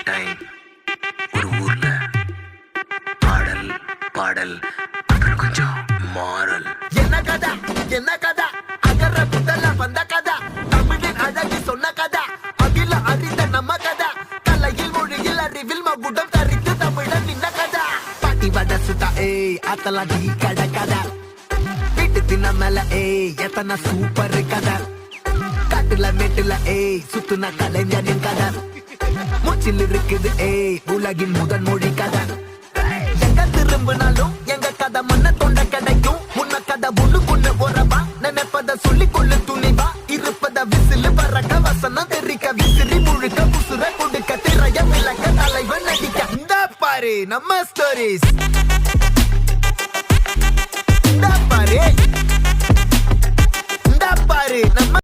Time ஒரு ஊர்ல பாடல் பாடல் அப்புறம் கொஞ்சம் மாறல். என்ன கதை என்ன கதை அகர புத்தல வந்த கதை தமிழின் அழகி சொன்ன கதை அகில அறிந்த நம்ம கதை கலையில் மொழியில் அறிவில் மகுடம் தரித்து தமிழன் நின்ன கதை பாட்டி வட சுட்டா அத்தலா டீ கடை கதை வீட்டு தின்ன மேல எத்தனை சூப்பர் கதை காட்டுல மேட்டுல சுத்துன கலைஞனின் கதை மூச்சில் இருக்குது உலகின் முதன் மொழி கதை எங்க திரும்பினாலும் எங்க கதை மண்ண தொண்ட கிடைக்கும் உன்ன கதை ஒண்ணுக்குள்ள உறவா நினைப்பத சொல்லி கொள்ளு துணிவா இருப்பத விசிலு பறக்க வசனம் தெரிக்க விசிறி முழுக்க புசுர கொடுக்க திரைய விளக்க தலைவன் நடிக்க இந்த பாரு நம்ம ஸ்டோரிஸ் இந்த பாரு நம்ம